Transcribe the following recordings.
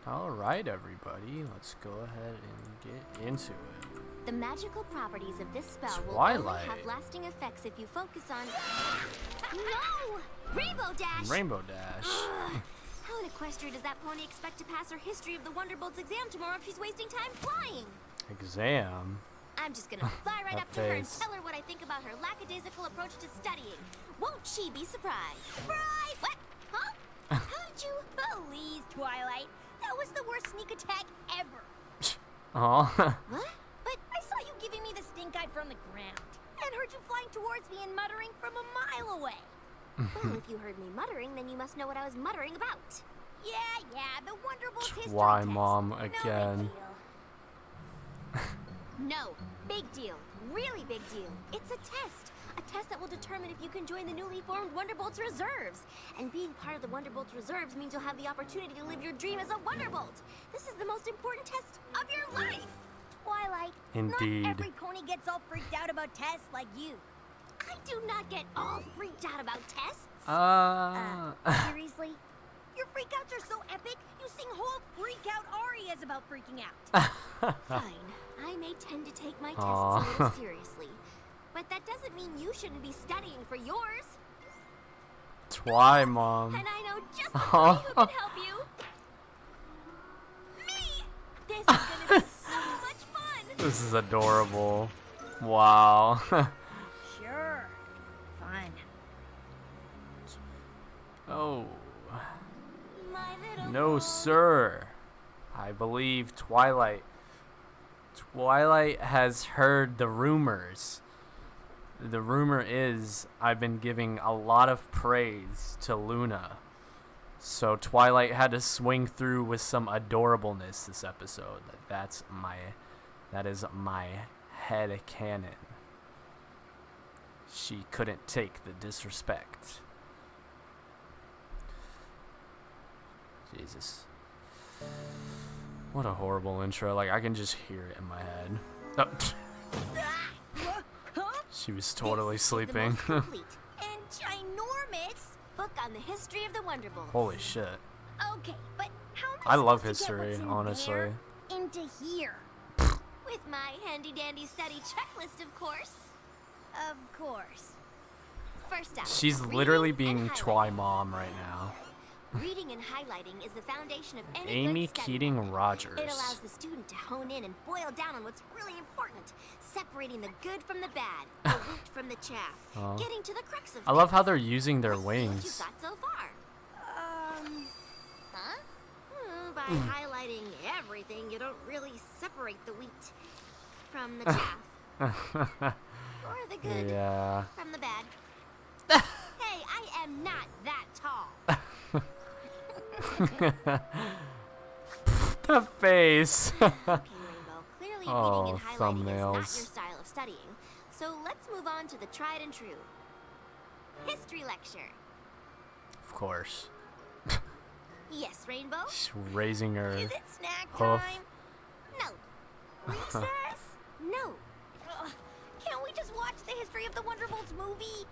Alright, everybody, let's go ahead and get into it. The magical properties of this spell will Twilight. only have lasting effects if you focus on... No! Rainbow Dash! Rainbow Dash. How in equestria does that pony expect to pass her History of the Wonderbolt's exam tomorrow if she's wasting time flying? Exam? I'm just gonna fly right up to her and face. tell her what I think about her lackadaisical approach to studying. Won't she be surprised? Surprise! What? Huh? How did you... Please, Twilight. That was the worst sneak attack ever. Oh. What? But I saw you giving me the stink eye from the ground. And heard you flying towards me and muttering from a mile away. Well, if you heard me muttering, then you must know what I was muttering about. Yeah, the Wonderbolt's history Why, test. Mom, No big again? deal. No, big deal. Really big deal. It's a test. A test that will determine if you can join the newly formed Wonderbolt's reserves. And being part of the Wonderbolt's reserves means you'll have the opportunity to live your dream as a Wonderbolt. This is the most important test of your life. Twilight, Indeed. not every pony gets all freaked out about tests like you. I do not get all freaked out about tests. Seriously? Your freakouts are so epic, you sing whole freak-out arias about freaking out. Fine. I may tend to take my tests a little seriously. But that doesn't mean you shouldn't be studying for yours. Why, Mom? And I know just the pony who can help you. Me! This is gonna be so much fun! This is adorable. Wow. Sure. Fun. Oh. My little No, sir. I believe Twilight has heard the rumors. The rumor is I've been giving a lot of praise to Luna. So Twilight had to swing through with some adorableness this episode. That is my head canon. She couldn't take the disrespect. Jesus. What a horrible intro. Like, I can just hear it in my head. Oh. She was totally sleeping. The most complete and ginormous book on the history of the Wonderbolts. Holy shit. Okay, but how am I love supposed to get history, what's in honestly. there into here? With my handy-dandy study checklist, of course. Of course. First up, She's reading literally and being highlighting. Twi Mom right now. Reading and highlighting is the foundation of any Amy good study Keating method. Rogers. It allows the student to hone in and boil down on what's really important, separating the good from the bad, the wheat from the chaff, getting to the crux of I love how things. they're using their Let's see what you've wings. got so far. Huh? By highlighting everything, you don't really separate the wheat from the chaff. Or the good Yeah. from the bad. Hey, I am not that tall. The face. Okay, Rainbow. Clearly reading and highlighting is not thumbnails. your style of studying. So let's move on to the tried and true. History lecture. Of course. Yes, Rainbow? She's raising her Is it snack hoof. time? No. Recess? No. Ugh, can't we just watch the History of the Wonderbolts movie?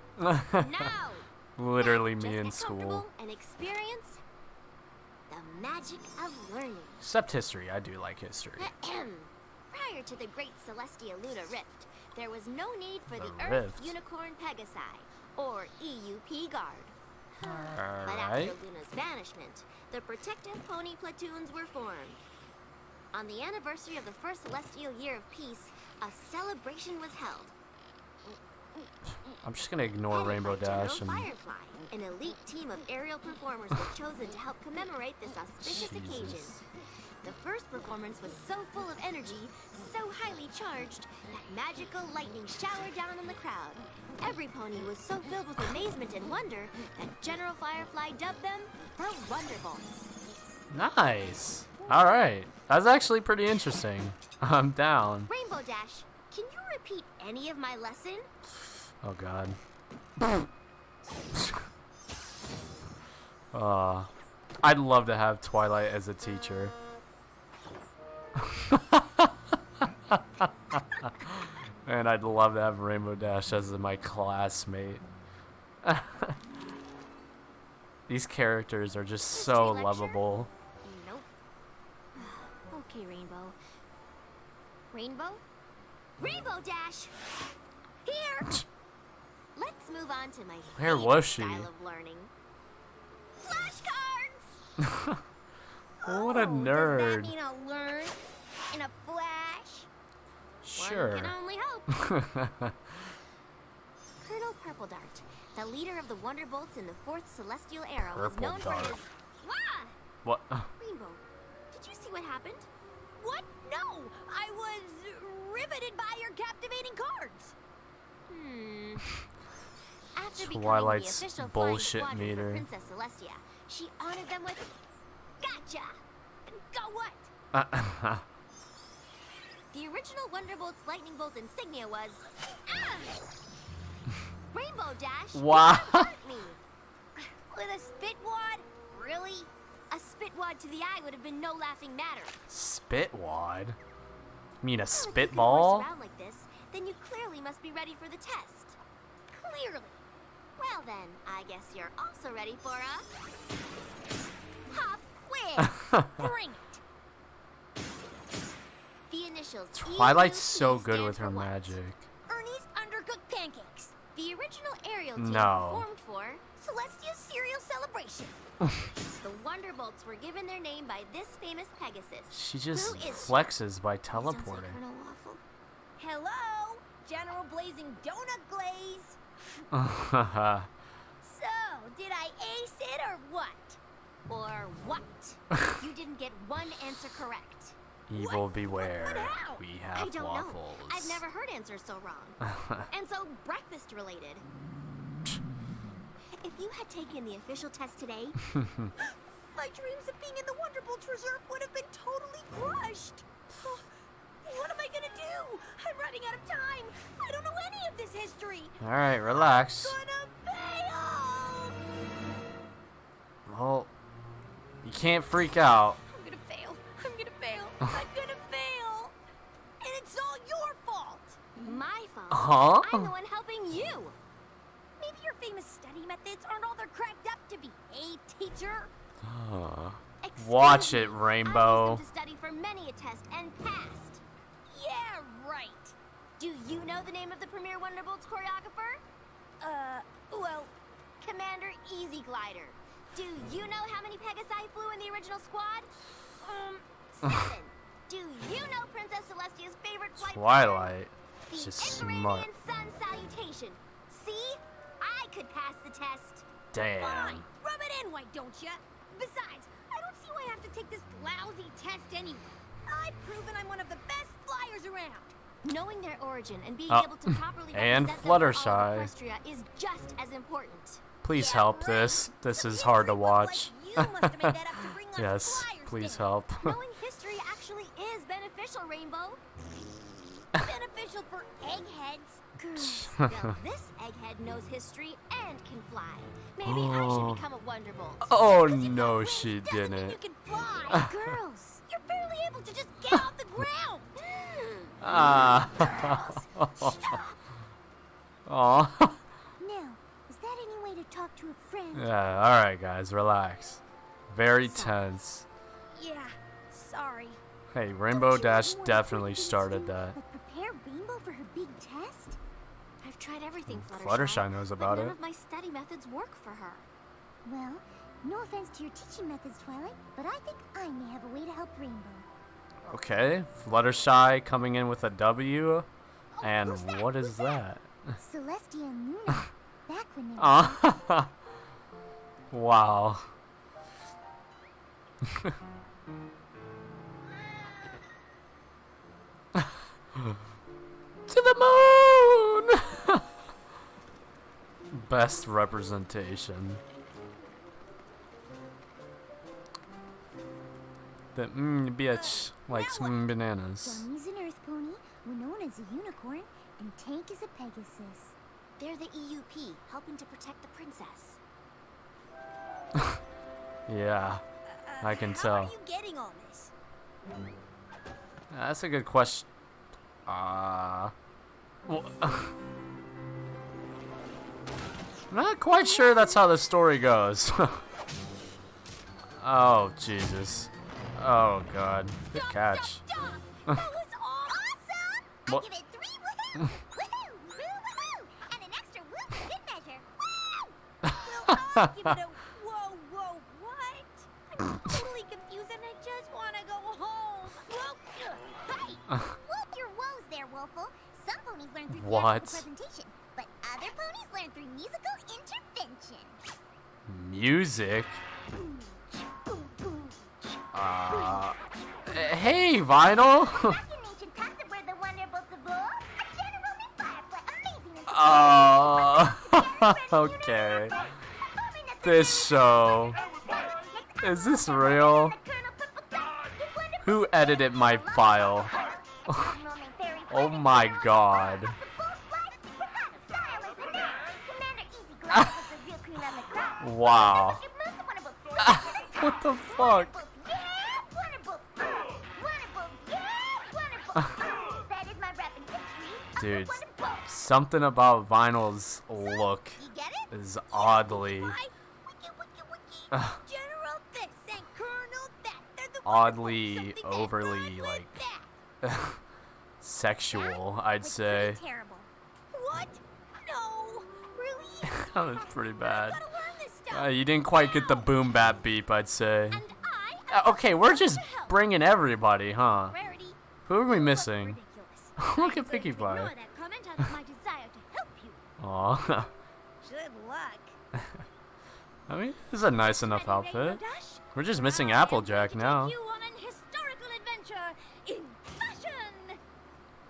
No. Literally Just me get in school. comfortable and experience the magic of learning. Except history. I do like history. Prior to the Great Celestia Luna Rift, there was no need for the The Earth Rift? Unicorn Pegasi, or EUP Guard. But after Alright. Luna's vanishment, the protective pony platoons were formed. On the anniversary of the first celestial year of peace, a celebration was held. I'm just gonna ignore Headed Rainbow by General Dash and Firefly, an elite team of aerial performers were chosen to help commemorate this auspicious occasion. Jesus. The first performance was so full of energy, so highly charged, that magical lightning showered down on the crowd. Every pony was so filled with amazement and wonder that General Firefly dubbed them the Wonderbolts. Nice. Alright. That's actually pretty interesting. I'm down. Rainbow Dash, can you repeat any of my lesson? Oh god. I'd love to have Twilight as a teacher. And I'd love to have Rainbow Dash as my classmate. These characters are just so History lecture? lovable. Nope. Okay, Rainbow. Rainbow? Rainbow Dash! Here! Let's move on to my Where was she? style of learning. Flashcards! What a nerd. Does that mean I'll learn in a flash? Sure. One can only hope. Colonel Purple Dart, the leader of the Wonderbolts in the 4th Celestial Era, was Purple known Dart. for his... Wah! What? Rainbow, did you see what happened? What? No! I was riveted by your captivating cards. After Twilight's becoming the official bullshit flying squadron meter. for Princess Celestia, she honored them with... Gotcha! Go what? The original Wonderbolt's lightning bolt insignia was... Rainbow Dash! Wow. You hurt me! With a spit wad? Really? A spit wad to the eye would have been no laughing matter. Spitwad? You mean a Well, if you can spitball? horse around like this, then you clearly must be ready for the test. Clearly. Well then, I guess you're also ready for a... Pop quiz! Bring it! The initials Twilight's EUP so good stand with for her what? magic. Ernie's Undercooked Pancakes. The original aerial team No. performed for Celestia's Cereal Celebration. The Wonderbolts were given their name by this famous Pegasus. She just Who is flexes by Please don't say teleporting. Colonel Waffle. Hello, General Blazing Donut Glaze. So, did I ace it or what? Or what? You didn't get one answer correct. Evil What? beware. How? We I have don't waffles. know. I've never heard answers so wrong. And so, breakfast related. If you had taken the official test today, my dreams of being in the Wonderbolts Reserve would have been totally crushed. Oh, what am I gonna do? I'm running out of time. I don't know any of this history. Alright, relax. Gonna fail. Well, you can't freak out. I'm gonna fail. I'm gonna fail. I'm gonna fail. And it's all your fault. My fault? Huh? I'm the one helping you. Maybe your famous study methods aren't all they're cracked up to be, teacher? Excuse Watch me, it, Rainbow. I used them to study for many a test and passed. Yeah, right. Do you know the name of the premier Wonderbolts choreographer? Well, Commander Easy Glider. Do you know how many Pegasi flew in the original squad? 7. Do you know Princess Celestia's favorite flight pattern? Twilight. The She's smart. Infrared sun salutation. See? I could pass the test. Damn. Fine. Rub it in, why don't you? Besides, I don't see why I have to take this lousy test anyway. I've proven I'm one of the best flyers around. Knowing their origin and being able to properly and represent them for all of Fluttershy. Equestria is just as important. Please Yeah, help right. this. This Some is hard to history books watch. Like you must have made that up to bring less Yes, flyers please in. help. Knowing history actually is beneficial, Rainbow. Beneficial for eggheads. Well, this egghead knows history and can fly. Maybe I should become a Wonderbolt. Oh Because you've got no, wings she doesn't mean didn't. You can fly. Girls, you're barely able to just get off the ground. Ah. Aw. Now, is that any way to talk to a friend? Yeah, alright guys, relax. Very tense. Yeah, sorry. Hey, Rainbow Dash definitely started that. But prepare Rainbow for her big test? I've tried everything, Fluttershy. Fluttershy knows about but none it. of my study methods work for her. Well, no offense to your teaching methods, Twilight, but I think I may have a way to help Rainbow. Okay, Fluttershy coming in with a W. And who's that? what Who's is that? Celestia and Luna, back when they were... Ah. Wow. To the moon! Best representation. The bitch likes bananas. Johnny's an earth pony, Winona's a unicorn, and Tank is a Pegasus. They're the EUP, helping to protect the princess. Yeah, I can How tell. are you getting all this? That's a good question. Well, not quite sure that's how the story goes. Oh, Jesus. Oh god, good Stop, catch. Stop, stop. That was awesome! What? I give it 3 woohoo! Woohoo! Woo woohoo! And an extra woo for good measure. Woo! Well, I'll give it a whoa, whoa, what? I'm totally confused and I just want to go home. Whoa. Hey! Whoop your woes there, Wolfle. Some ponies learn through What? theatrical presentation, but other ponies learn through musical intervention. Music? Hey, Vinyl! Back in ancient times of where the Wonderbolts of lore, a general named Firefly, amazing and Okay. This show. Is this real? Who edited my file? Oh my god. Wow. What the fuck? Dude, something about Vinyl's look is oddly, General this and Colonel that. They're the oddly, Wonderbolts, something overly, that, like, that. sexual, I'd say. Terrible. What? No, really? That was pretty bad. I gotta learn this stuff. You didn't quite get the boom bap beep, I'd say. And I am Okay, we're just to help. bringing everybody, huh? Rarity. Who are we You look missing? ridiculous. Look I'm at Pinkie going to Pie. ignore that comment out of my desire to help you. Aw. Good luck. I mean, this is a nice enough Ready, Rainbow outfit. Dash? We're just missing I am Applejack going to now. take you on an historical adventure in fashion.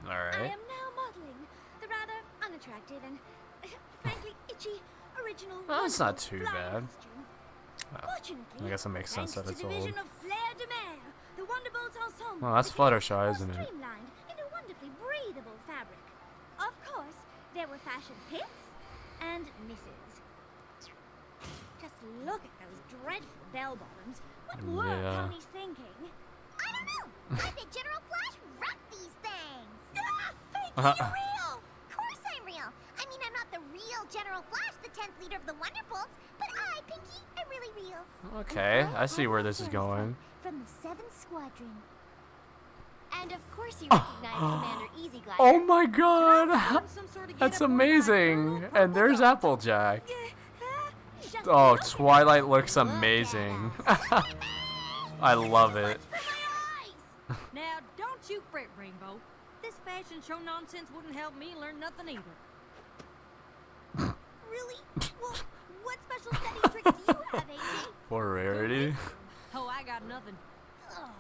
I Alright. am now modeling the rather unattractive and, frankly, itchy original. Well, that's not Wonderbolt too flower bad. costume. Uh, Fortunately, I guess it makes sense thanks that it's to the old. vision of Flair de Mer, the Wonderbolt ensemble. Well, that's became Fluttershy, more isn't it? Streamlined in a wonderfully breathable fabric. Of course, there were fashion hits and misses. Just look at those dreadful bell bottoms. What were Yeah. ponies thinking? I don't know. I think General Flash rocked these things. Ah, Pinkie, Uh-huh. you're real! Of course I'm real. I mean, I'm not the real General Flash, the 10th leader of the Wonderbolts, but I, Pinkie, am really real. Okay, And I see am where a this is Firefly going. From the 7th Squadron. And of course you recognize Commander Easy Glider. Oh my god! Some sort of That's get-up where amazing! that And there's Applejack. Just Oh, look at Twilight us. looks Look at amazing. us. I love it. For my eyes. Now, don't you fret, Rainbow. This fashion show nonsense wouldn't help me learn nothing either. Really? Well, what special study tricks do you have, AJ? For Rarity. Oh, I got nothing. Oh,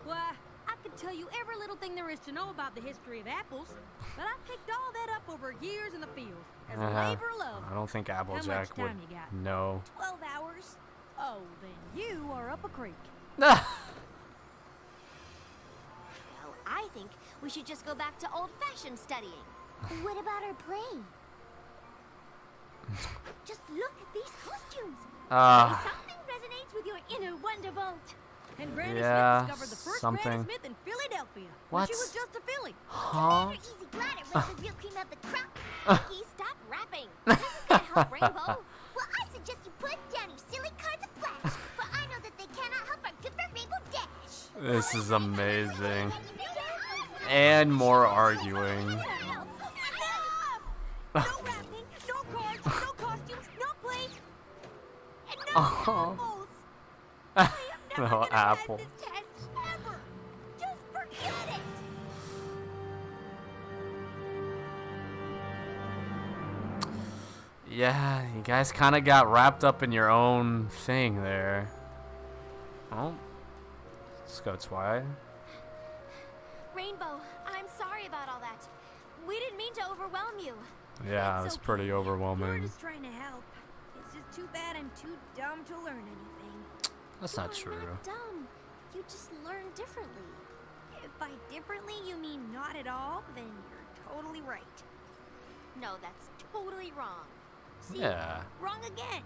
Why, I could tell you every little thing there is to know about the history of apples, but I picked all that up over years in the field as a labor of love. I don't think Applejack would time you got? know. 12 hours. Oh, then you are up a creek. Well, I think we should just go back to old-fashioned studying. What about our play? Just look at these costumes. Something resonates with your inner Wonderbolt. And Granny Yeah, Smith discovered the first something. Granny Smith in Philadelphia. What? When she was just a filly. huh? Commander Easy Glider was the real cream of the crop. Pinkie, stop rapping. This is gonna help Rainbow. Well, I suggest you put down your silly cards of flash, for I know that they cannot help our good for Rainbow Dash. This is amazing. And more arguing. Enough! No rapping, no cards, no costumes, no play, and no Oh. apples. I am never No gonna apple. pass this test ever. Just forget it. Yeah, you guys kind of got wrapped up in your own thing there. Oh. Let's go, Twilight. Rainbow, I'm sorry about all that. We didn't mean to overwhelm you. Yeah, It's it's pretty okay. We're overwhelming. just trying to help. It's just too bad I'm too dumb to learn anything. That's not You're true. Not dumb. You just learn differently. If by differently you mean not at all, then you're totally right. No, that's totally wrong. See? Yeah. Wrong again.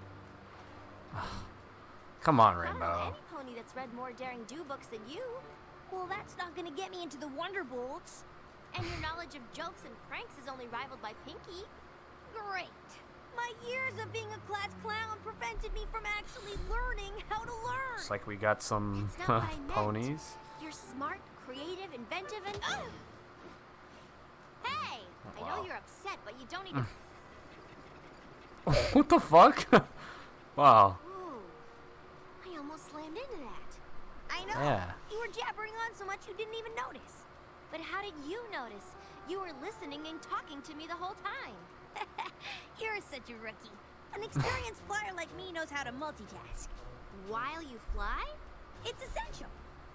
Come on, I don't know Rainbow. any pony that's read more Daring Do books than you. Well, that's not gonna get me into the Wonderbolts. And your knowledge of jokes and pranks is only rivaled by Pinkie. Great. My years of being a class clown prevented me from actually learning how to learn. Looks like we got some That's not what I meant. ponies. You're smart, creative, inventive, and... Hey! I Wow. know you're upset, but you don't need to... What the fuck? Wow. Ooh. I almost slammed into that. I know. Yeah. You were jabbering on so much you didn't even notice. But how did you notice? You were listening and talking to me the whole time. You're such a rookie. An experienced flyer like me knows how to multitask. While you fly? It's essential.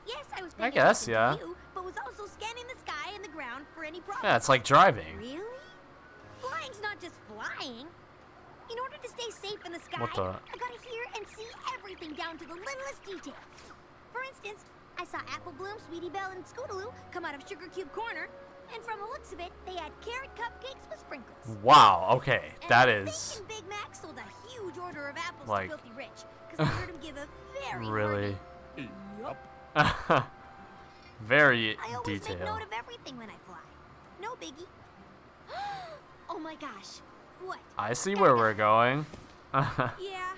Yes, I was I paying guess, attention yeah. to you, but was also scanning the sky and the ground for any problems. Yeah, it's like driving. Really? Flying's not just flying. In order to stay safe in the sky, What the- I gotta hear and see everything down to the littlest detail. For instance, I saw Apple Bloom, Sweetie Belle, and Scootaloo come out of Sugar Cube Corner, and from the looks of it, they had carrot cupcakes with sprinkles. Wow, okay. And That Bacon is Big Mac sold a huge order of apples like- to Filthy Rich, because I heard him give a very really hearty, very I always make detailed. note of everything when I fly. No biggie. Oh my gosh. What? I see where we're going. Yeah,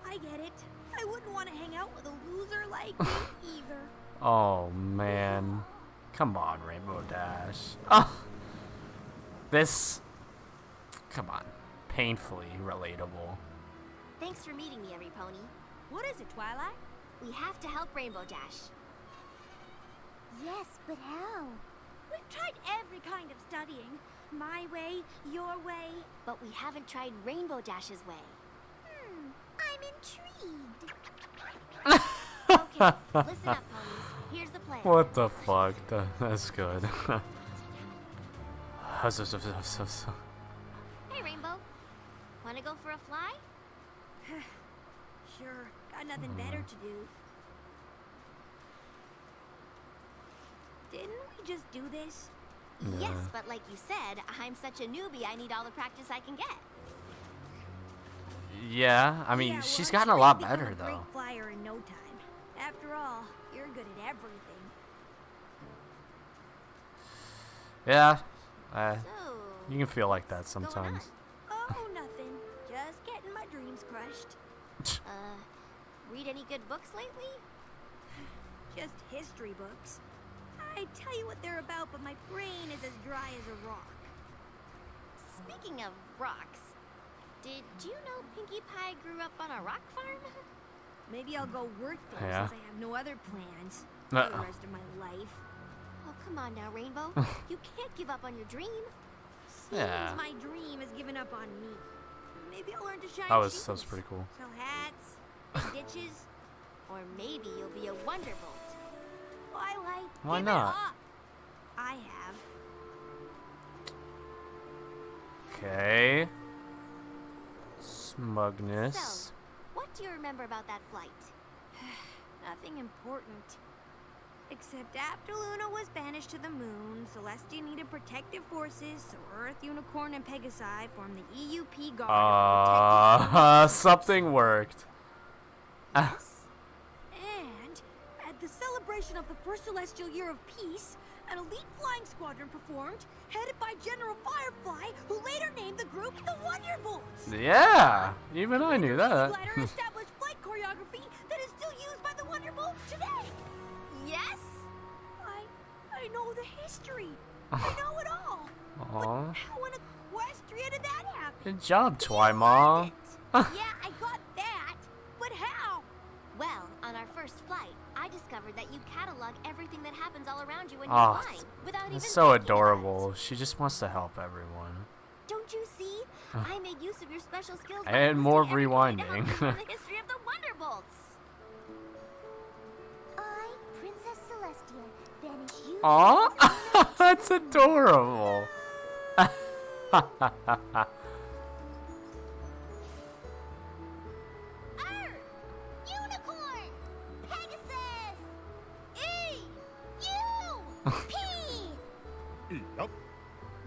I get it. I wouldn't want to hang out with a loser like me either. Oh man. Come on, Rainbow Dash. Ah. This, come on, painfully relatable. Thanks for meeting me, every pony. What is it, Twilight? We have to help Rainbow Dash. Yes, but how? We've tried every kind of studying. My way, your way. But we haven't tried Rainbow Dash's way. I'm intrigued. Okay, listen up, ponies. Here's the plan. What the fuck? That's good. Hey, Rainbow. Wanna go for a fly? Sure, got nothing better to do. Didn't we just do this? Yes, but like you said, I'm such a newbie, I need all the practice I can get. Yeah, I mean, Yeah, well, she's I'm gotten sure a lot you'll become better a though. great flyer in no time. After all, you're good at everything. Yeah, So, you can feel like that what's going sometimes. Oh, nothing. Just getting my dreams crushed. on? Read any good books lately? Just history books. I tell you what they're about, but my brain is as dry as a rock. Speaking of rocks, did you know Pinkie Pie grew up on a rock farm? Maybe I'll go work there Yeah. since I have no other plans for the rest of my life. Oh, come on now, Rainbow. You can't give up on your dream. Seems Yeah. my dream has given up on me. Maybe I'll learn to shine That was shoes, pretty cool. sell hats, make ditches. Or maybe you'll be a Wonderbolt. Twilight, Why give not? it up. I have. Okay. Smugness. So, what do you remember about that flight? Nothing important. Except after Luna was banished to the moon, Celestia needed protective forces, so Earth, Unicorn, and Pegasi formed the EUP Guard. Something worked. Yes? And at the celebration of the first celestial year of peace, an elite flying squadron performed, headed by General Firefly, who later named the group the Wonderbolts. Yeah, even I knew that. Glider established flight choreography that is still used by the Wonderbolts today. Yes? I know the history. I know it all. Aw. How in Equestria did that happen? Good job, Twyma. Yeah, I got that. But how? Well, on our first flight, I discovered that you catalog everything that happens all around you when Oh, you're flying, without even It's so thinking about adorable. She just wants to help everyone. it. Don't you see? I made use of your special skills. by And more listing everything to help rewinding. you learn the history of the Wonderbolts. I, Princess Celestia, banish you. Aw, that's adorable. Earth, Unicorn, Pegasus, E, U, P. Yup.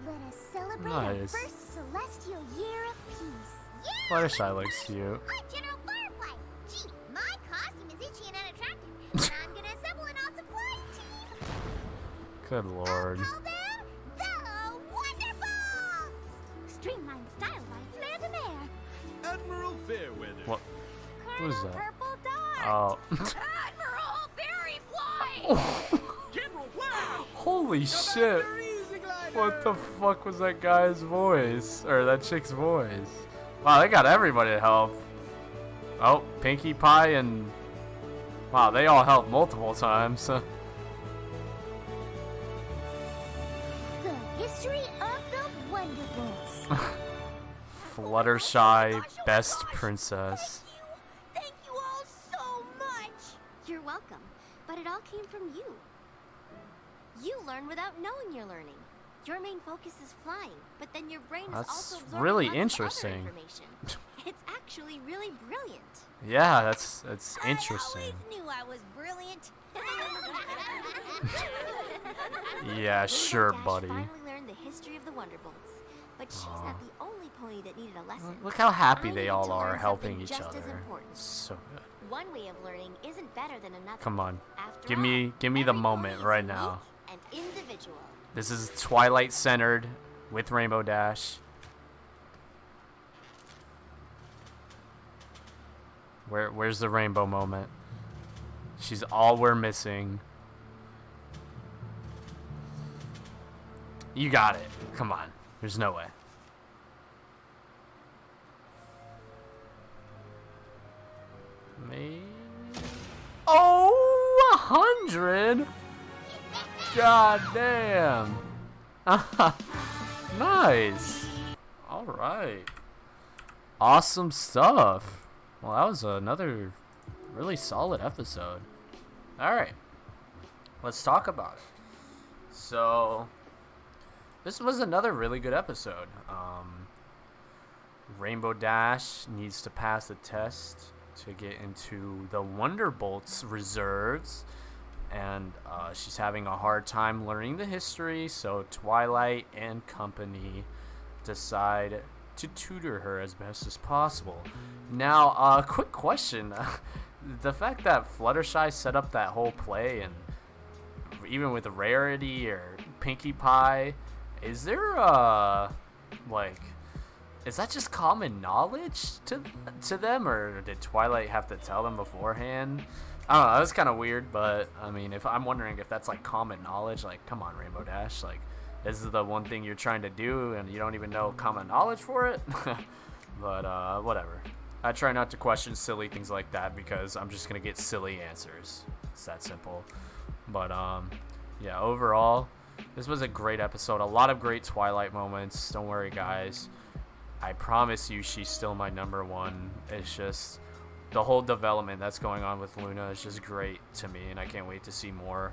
Let us celebrate our Nice. first celestial year of peace. Yeah! Fluttershy looks cute. I'm General Firefly. Gee, my costume is itchy and unattractive, and I'm gonna assemble an awesome flying team. Good lord. I'll call them the Wonderbolts. Streamlined style by Flair de Mer. Who's that? Purple dot. Oh. Admiral Fairy Fly. General Flash! Holy shit. What the fuck was that guy's voice? Or that chick's voice? Wow, they got everybody to help. Oh, Pinkie Pie and... Wow, they all helped multiple times. The history of the Wonderbolts. Fluttershy, Oh best my gosh. princess. Thank you all so much. You're welcome, but it all came from you. You learn without knowing you're learning. Your main focus is flying, but then your brain is That's also absorbing really lots of interesting. other information. It's actually really brilliant. Yeah, that's interesting. I always knew I was brilliant. Yeah, sure, Dash buddy. finally learned the history of the Wonderbolts, but she's not the only pony that needed a lesson. Look how happy I they needed all to are learn helping something each just other. as important. So good. One way of learning isn't better than another. Come on. After Give all, me the every moment pony is right unique now. and individual. This is Twilight centered with Rainbow Dash. Where's the rainbow moment? She's all we're missing. You got it. Come on. There's no way. Maybe. Oh, 100. God damn. Nice. All right. Awesome stuff. Well, that was another really solid episode. All right. Let's talk about it. So, this was another really good episode. Rainbow Dash needs to pass the test to get into the Wonderbolt's reserves. And she's having a hard time learning the history, so Twilight and company decide to tutor her as best as possible. Now, quick question. The fact that Fluttershy set up that whole play, and even with Rarity or Pinkie Pie, is there, is that just common knowledge to them, or did Twilight have to tell them beforehand? I don't know, that's kind of weird, but, I mean, if I'm wondering if that's, like, common knowledge, like, come on, Rainbow Dash, like, this is the one thing you're trying to do, and you don't even know common knowledge for it? But, whatever. I try not to question silly things like that, because I'm just gonna get silly answers. It's that simple. But, yeah, overall, this was a great episode. A lot of great Twilight moments. Don't worry, guys. I promise you she's still my number one. It's just... the whole development that's going on with Luna is just great to me, and I can't wait to see more.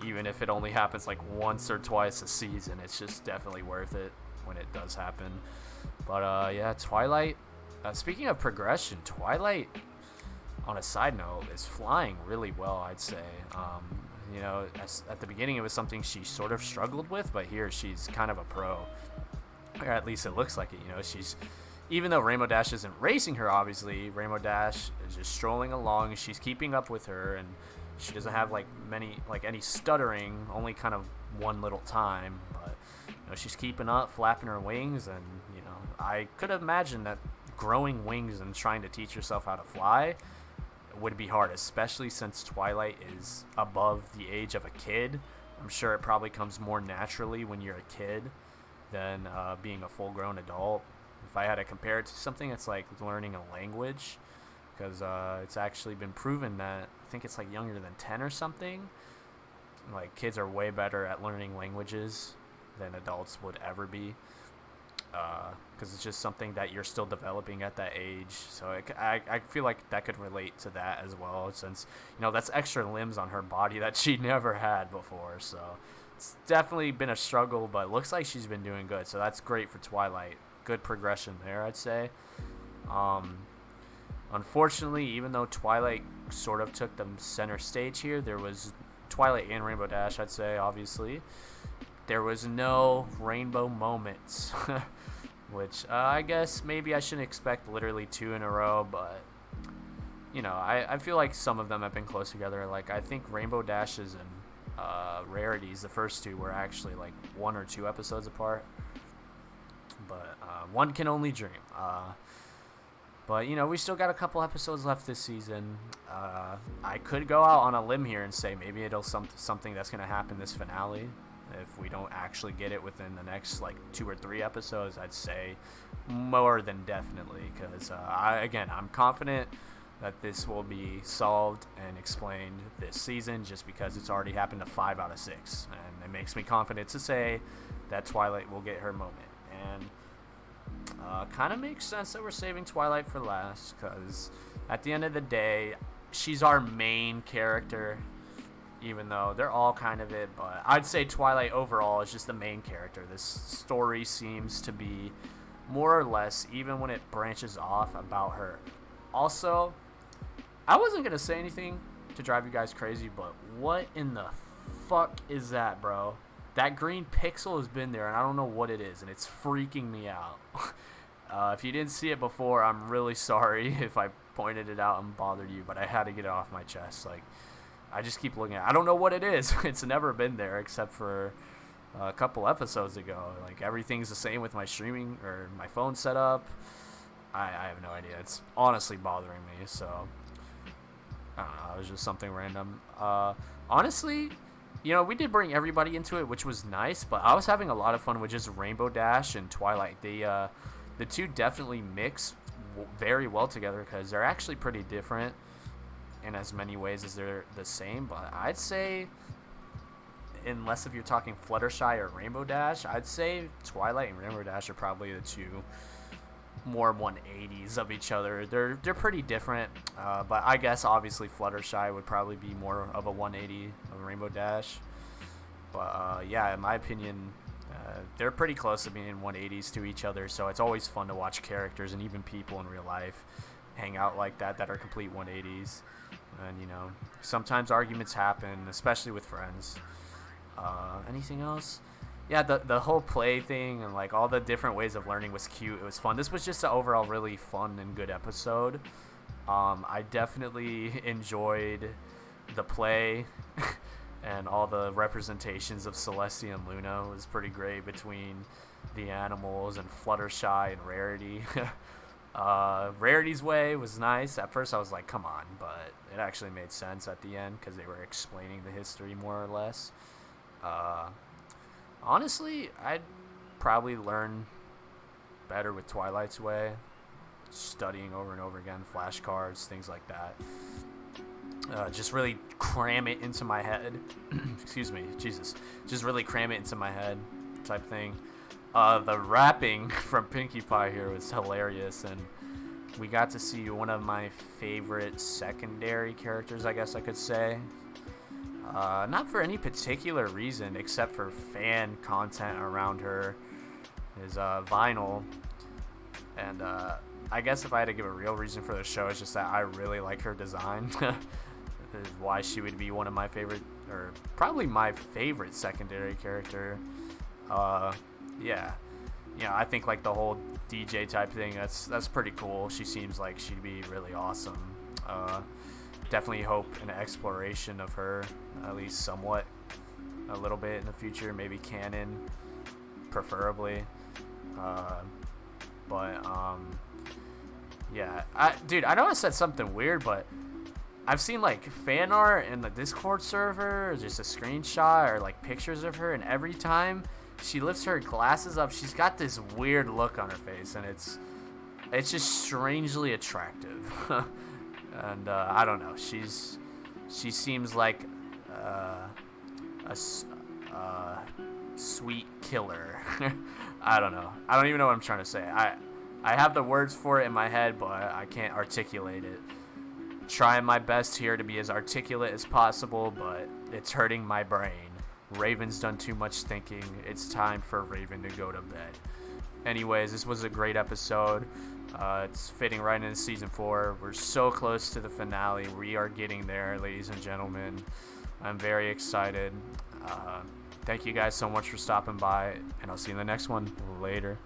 Even if it only happens like once or twice a season, it's just definitely worth it when it does happen. But yeah, Twilight. Speaking of progression, Twilight, on a side note, is flying really well, I'd say. You know, at the beginning it was something she sort of struggled with, but here she's kind of a pro. Or at least it looks like it, you know. She's... even though Rainbow Dash isn't racing her, obviously, Rainbow Dash is just strolling along. She's keeping up with her, and she doesn't have any stuttering, only kind of one little time. But you know, she's keeping up, flapping her wings, and you know, I could imagine that growing wings and trying to teach yourself how to fly would be hard, especially since Twilight is above the age of a kid. I'm sure it probably comes more naturally when you're a kid than being a full-grown adult. If I had to compare it to something, it's like learning a language, because it's actually been proven that I think it's like younger than 10 or something. Like, kids are way better at learning languages than adults would ever be, because it's just something that you're still developing at that age. So I feel like that could relate to that as well, since you know that's extra limbs on her body that she never had before. So it's definitely been a struggle, but it looks like she's been doing good. So that's great for Twilight. Good progression there, I'd say. Unfortunately, even though Twilight sort of took the center stage here, there was Twilight and Rainbow Dash, I'd say, obviously. There was no rainbow moments, which I guess maybe I shouldn't expect literally 2 in a row, but you know, I feel like some of them have been close together. Like, I think Rainbow Dashes and Rarities, the first 2, were actually like 1 or 2 episodes apart. But one can only dream. But, you know, we still got a couple episodes left this season. I could go out on a limb here and say maybe it'll something that's going to happen this finale. If we don't actually get it within the next, like, 2 or 3 episodes, I'd say more than definitely. Because, I'm confident that this will be solved and explained this season just because it's already happened to 5 out of 6. And it makes me confident to say that Twilight will get her moment. And kind of makes sense that we're saving Twilight for last, because at the end of the day, she's our main character, even though they're all kind of it, but I'd say Twilight overall is just the main character. This story seems to be more or less, even when it branches off, about her. Also, I wasn't going to say anything to drive you guys crazy, but what in the fuck is that, bro? That green pixel has been there, and I don't know what it is, and it's freaking me out. If you didn't see it before, I'm really sorry if I pointed it out and bothered you, but I had to get it off my chest. Like, I just keep looking at it. I don't know what it is. It's never been there except for a couple episodes ago. Like, everything's the same with my streaming or my phone setup. I have no idea. It's honestly bothering me, so I don't know. It was just something random. Honestly, you know, we did bring everybody into it, which was nice, but I was having a lot of fun with just Rainbow Dash and Twilight. The two definitely mix very well together because they're actually pretty different in as many ways as they're the same. But I'd say, unless if you're talking Fluttershy or Rainbow Dash, I'd say Twilight and Rainbow Dash are probably the two more 180s of each other. They're pretty different, but I guess obviously Fluttershy would probably be more of a 180 of Rainbow Dash. But yeah, in my opinion, they're pretty close to being 180s to each other, so it's always fun to watch characters and even people in real life hang out like that are complete 180s. And, you know, sometimes arguments happen, especially with friends. Anything else? Yeah, the whole play thing and, like, all the different ways of learning was cute. It was fun. This was just an overall really fun and good episode. I definitely enjoyed the play and all the representations of Celestia and Luna. It was pretty great between the animals and Fluttershy and Rarity. Rarity's way was nice. At first I was like, come on, but it actually made sense at the end because they were explaining the history more or less. Honestly, I'd probably learn better with Twilight's way, studying over and over again, flashcards, things like that. Just really cram it into my head. Excuse me, Jesus. Just really cram it into my head type thing. The rapping from Pinkie Pie here was hilarious, and we got to see one of my favorite secondary characters, I guess I could say. Not for any particular reason, except for fan content around her, is Vinyl. And I guess if I had to give a real reason for the show, it's just that I really like her design. Is why she would be one of my favorite, or probably my favorite secondary character. Yeah, I think like the whole DJ type thing, that's pretty cool. She seems like she'd be really awesome. Definitely hope an exploration of her, at least somewhat, a little bit in the future, maybe canon, preferably. Yeah, dude, I know I said something weird, but I've seen like fan art in the Discord server, or just a screenshot, or like pictures of her, and every time she lifts her glasses up, she's got this weird look on her face, and it's just strangely attractive. And I don't know, she seems like a sweet killer. I don't know. I don't even know what I'm trying to say. I have the words for it in my head, but I can't articulate it. Trying my best here to be as articulate as possible, but it's hurting my brain. Raven's done too much thinking. It's time for Raven to go to bed. Anyways, this was a great episode. It's fitting right into season 4. We're so close to the finale. We are getting there, ladies and gentlemen. I'm very excited. Thank you guys so much for stopping by, and I'll see you in the next one. Later.